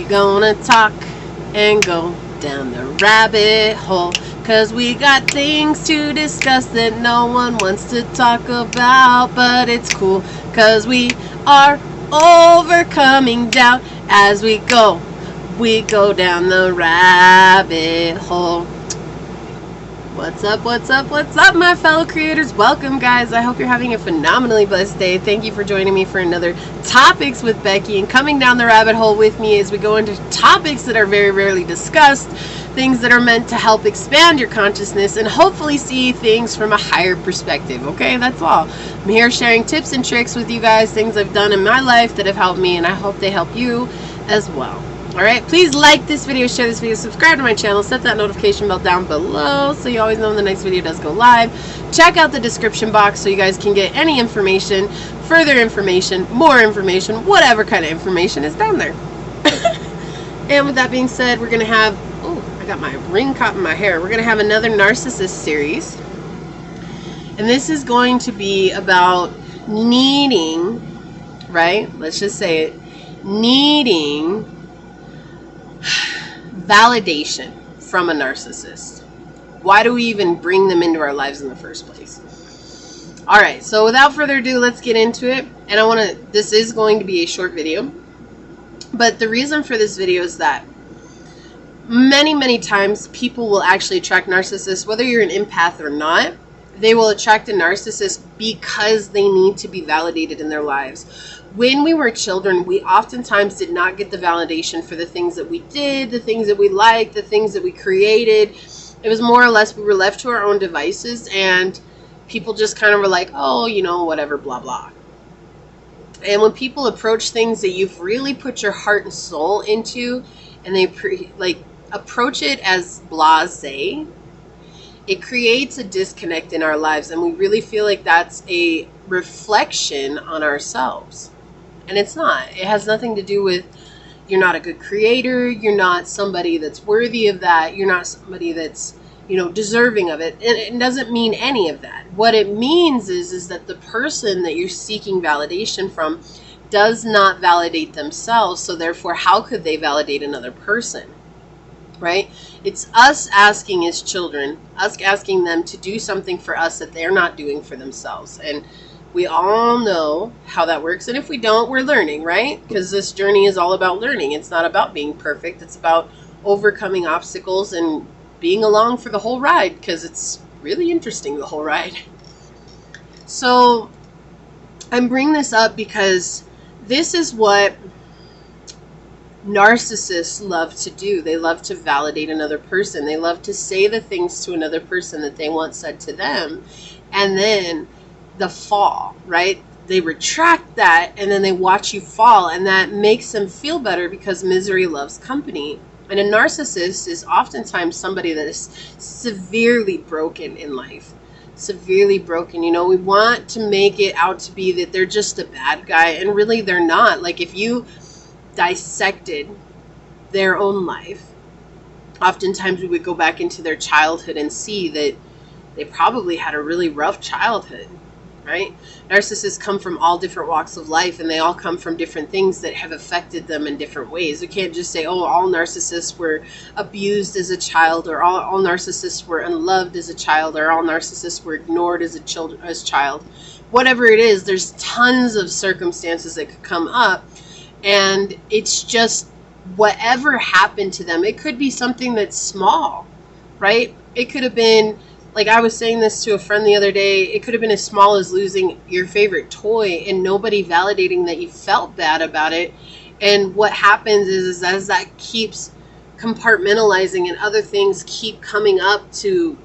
We gonna talk and go down the rabbit hole, 'cause we got things to discuss that no one wants to talk about. But it's cool, 'cause we are overcoming doubt as we go down the rabbit hole. What's up, my fellow creators? Welcome, guys. I hope you're having a phenomenally blessed day. Thank you for joining me for another Topics with Becky and coming down the rabbit hole with me as we go into topics that are very rarely discussed, things that are meant to help expand your consciousness and hopefully see things from a higher perspective. Okay, that's all. I'm here sharing tips and tricks with you guys, things I've done in my life that have helped me, and I hope they help you as well. Alright, please like this video, share this video, subscribe to my channel, set that notification bell down below so you always know when the next video does go live. Check out the description box so you guys can get any information, further information, more information, whatever kind of information is down there. And with that being said, we're going to have, oh, I got my ring caught in my hair. We're going to have another Narcissist series. And this is going to be about needing, right? Let's just say it, needing validation from a narcissist. Why do we even bring them into our lives in the first place? Alright, so without further ado, let's get into it. And this is going to be a short video. But the reason for this video is that many times people will actually attract narcissists, whether you're an empath or not. They will attract a narcissist because they need to be validated in their lives. When we were children, we oftentimes did not get the validation for the things that we did, the things that we liked, the things that we created. It was more or less we were left to our own devices, and people just kind of were like, oh, you know, whatever, blah, blah. And when people approach things that you've really put your heart and soul into, and they approach it as blasé, it creates a disconnect in our lives, and we really feel like that's a reflection on ourselves. And it's not. It has nothing to do with you're not a good creator, you're not somebody that's worthy of that, you're not somebody that's, you know, deserving of it. It doesn't mean any of that. What it means is that the person that you're seeking validation from does not validate themselves, so therefore how could they validate another person? Right? It's us asking as children, us asking them to do something for us that they're not doing for themselves. And we all know how that works. And if we don't, we're learning, right? Because this journey is all about learning. It's not about being perfect. It's about overcoming obstacles and being along for the whole ride, because it's really interesting, the whole ride. So I'm bringing this up because this is what narcissists love to do. They love to validate another person. They love to say the things to another person that they want said to them, and then the fall, right? They retract that, and then they watch you fall, and that makes them feel better because misery loves company. And a narcissist is oftentimes somebody that is severely broken in life. Severely broken. You know, we want to make it out to be that they're just a bad guy, and really they're not. Like, if you dissected their own life, oftentimes we would go back into their childhood and see that they probably had a really rough childhood, right? Narcissists come from all different walks of life, and they all come from different things that have affected them in different ways. We can't just say, oh, all narcissists were abused as a child, or all narcissists were unloved as a child, or all narcissists were ignored as a child. Whatever it is, there's tons of circumstances that could come up. And it's just whatever happened to them. It could be something that's small, right? It could have been, like I was saying this to a friend the other day, it could have been as small as losing your favorite toy and nobody validating that you felt bad about it. And what happens is as that keeps compartmentalizing and other things keep coming up to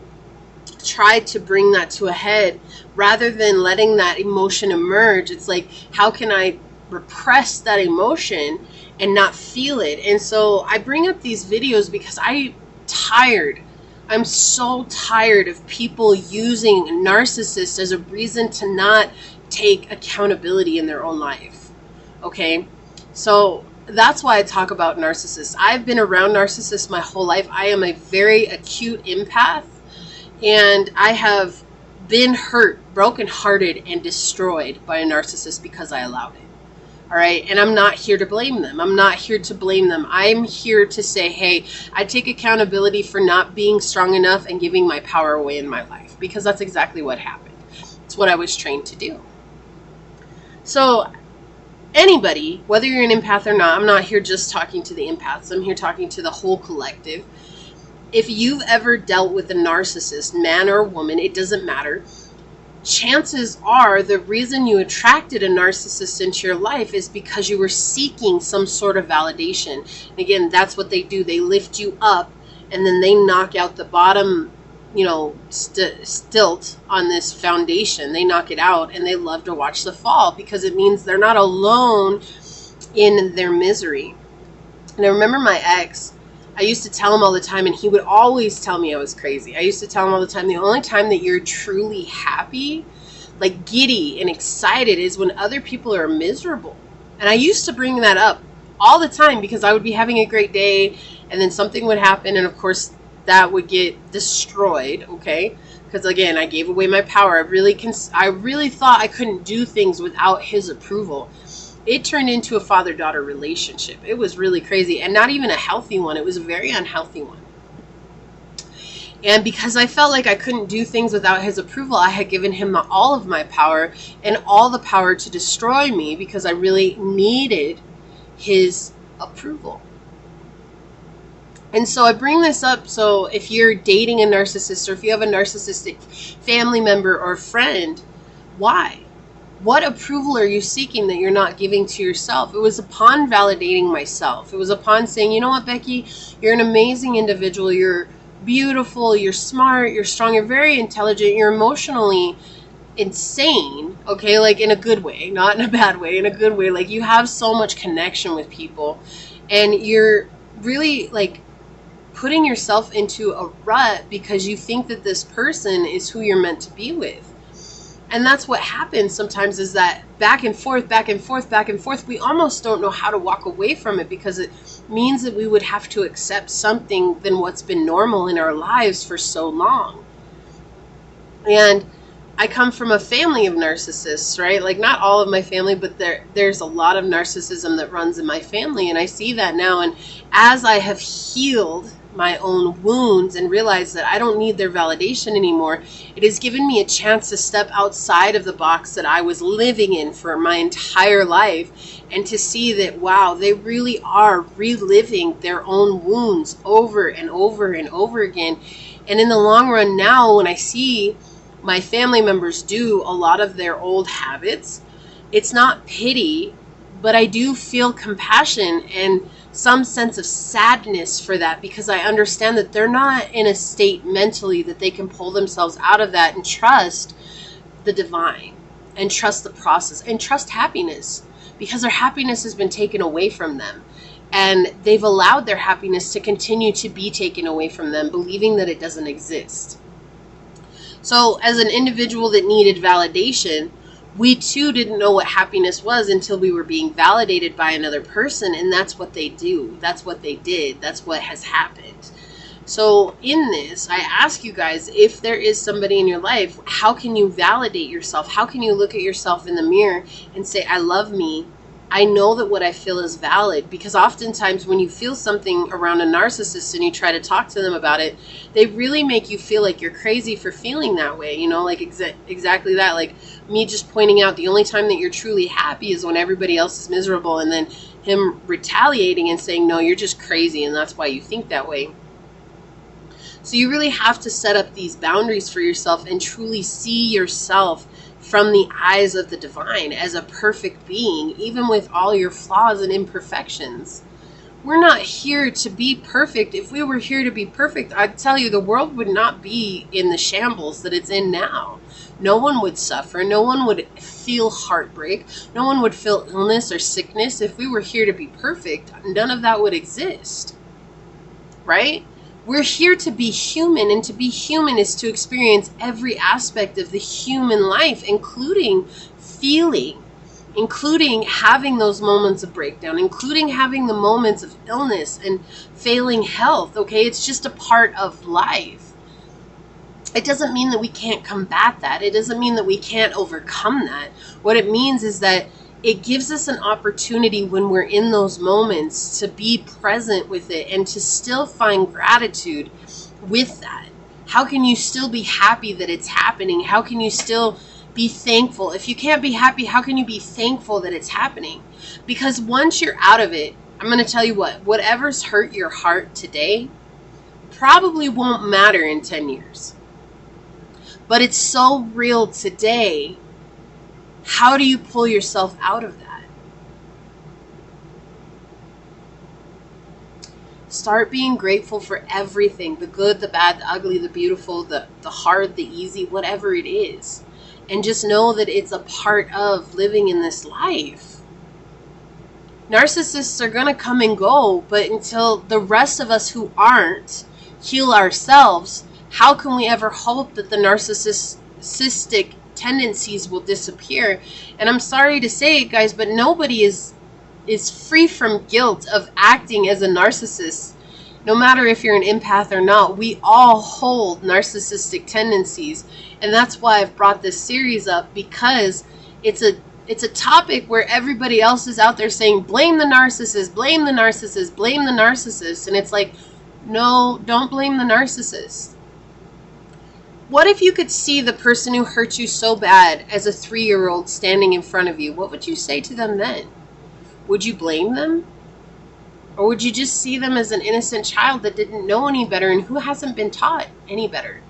try to bring that to a head, rather than letting that emotion emerge, it's like, how can I repress that emotion and not feel it? And so I bring up these videos because I'm so tired of people using narcissists as a reason to not take accountability in their own life. Okay, so that's why I talk about narcissists. I've been around narcissists my whole life. I am a very acute empath, and I have been hurt, brokenhearted, and destroyed by a narcissist because I allowed it. All right. And I'm not here to blame them. I'm not here to blame them. I'm here to say, hey, I take accountability for not being strong enough and giving my power away in my life, because that's exactly what happened. It's what I was trained to do. So anybody, whether you're an empath or not, I'm not here just talking to the empaths. I'm here talking to the whole collective. If you've ever dealt with a narcissist, man or woman, it doesn't matter. Chances are the reason you attracted a narcissist into your life is because you were seeking some sort of validation. And again, that's what they do. They lift you up and then they knock out the bottom, stilt on this foundation. They knock it out, and they love to watch the fall because it means they're not alone in their misery. And I remember my ex, I used to tell him all the time, and he would always tell me I was crazy. I used to tell him all the time, the only time that you're truly happy, like giddy and excited, is when other people are miserable. And I used to bring that up all the time because I would be having a great day and then something would happen, and of course that would get destroyed, okay? Because again, I gave away my power. I really thought I couldn't do things without his approval. It turned into a father-daughter relationship. It was really crazy, and not even a healthy one. It was a very unhealthy one. And because I felt like I couldn't do things without his approval, I had given him all of my power and all the power to destroy me because I really needed his approval. And so I bring this up, so if you're dating a narcissist or if you have a narcissistic family member or friend, why? What approval are you seeking that you're not giving to yourself? It was upon validating myself. It was upon saying, you know what, Becky, you're an amazing individual. You're beautiful. You're smart. You're strong. You're very intelligent. You're emotionally insane. Okay, like in a good way, not in a bad way, in a good way. Like you have so much connection with people, and you're really like putting yourself into a rut because you think that this person is who you're meant to be with. And that's what happens sometimes, is that back and forth, back and forth, back and forth. We almost don't know how to walk away from it because it means that we would have to accept something than what's been normal in our lives for so long. And I come from a family of narcissists, right? Like not all of my family, but there's a lot of narcissism that runs in my family. And I see that now. And as I have healed my own wounds and realize that I don't need their validation anymore, it has given me a chance to step outside of the box that I was living in for my entire life and to see that, wow, they really are reliving their own wounds over and over and over again. And in the long run now, when I see my family members do a lot of their old habits, it's not pity, but I do feel compassion and some sense of sadness for that, because I understand that they're not in a state mentally that they can pull themselves out of that and trust the divine and trust the process and trust happiness, because their happiness has been taken away from them. And they've allowed their happiness to continue to be taken away from them, believing that it doesn't exist. So as an individual that needed validation, we too didn't know what happiness was until we were being validated by another person. And that's what they do. That's what they did. That's what has happened. So in this, I ask you guys, if there is somebody in your life, how can you validate yourself? How can you look at yourself in the mirror and say, I love me. I know that what I feel is valid. Because oftentimes when you feel something around a narcissist and you try to talk to them about it, they really make you feel like you're crazy for feeling that way. You know, like exactly that. Like me just pointing out the only time that you're truly happy is when everybody else is miserable, and then him retaliating and saying, no, you're just crazy and that's why you think that way. So you really have to set up these boundaries for yourself and truly see yourself from the eyes of the divine as a perfect being, even with all your flaws and imperfections. We're not here to be perfect. If we were here to be perfect, I'd tell you the world would not be in the shambles that it's in now. No one would suffer. No one would feel heartbreak. No one would feel illness or sickness. If we were here to be perfect, none of that would exist. Right? We're here to be human, and to be human is to experience every aspect of the human life, including feeling, including having those moments of breakdown, including having the moments of illness and failing health, okay? It's just a part of life. It doesn't mean that we can't combat that. It doesn't mean that we can't overcome that. What it means is that it gives us an opportunity when we're in those moments to be present with it and to still find gratitude with that. How can you still be happy that it's happening? How can you still be thankful? If you can't be happy, how can you be thankful that it's happening? Because once you're out of it, I'm going to tell you what, whatever's hurt your heart today probably won't matter in 10 years. But it's so real today. How do you pull yourself out of that? Start being grateful for everything, the good, the bad, the ugly, the beautiful, the hard, the easy, whatever it is. And just know that it's a part of living in this life. Narcissists are going to come and go, but until the rest of us who aren't heal ourselves, how can we ever hope that the narcissistic tendencies will disappear? And I'm sorry to say it, guys, but nobody is free from guilt of acting as a narcissist. No matter if you're an empath or not, we all hold narcissistic tendencies. And that's why I've brought this series up, because it's a topic where everybody else is out there saying, blame the narcissist, blame the narcissist, blame the narcissist. And it's like, no, don't blame the narcissist. What if you could see the person who hurt you so bad as a 3-year-old standing in front of you? What would you say to them then? Would you blame them? Or would you just see them as an innocent child that didn't know any better and who hasn't been taught any better?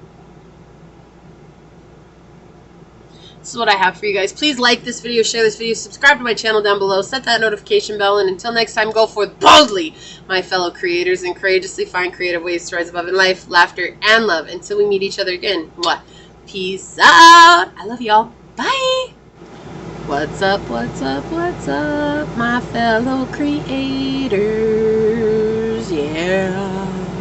This is what I have for you guys. Please like this video, share this video, subscribe to my channel down below, set that notification bell, and until next time, go forth boldly, my fellow creators, and courageously find creative ways to rise above in life, laughter, and love. Until we meet each other again. Mwah. Peace out. I love y'all. Bye. What's up, what's up, what's up, my fellow creators? Yeah.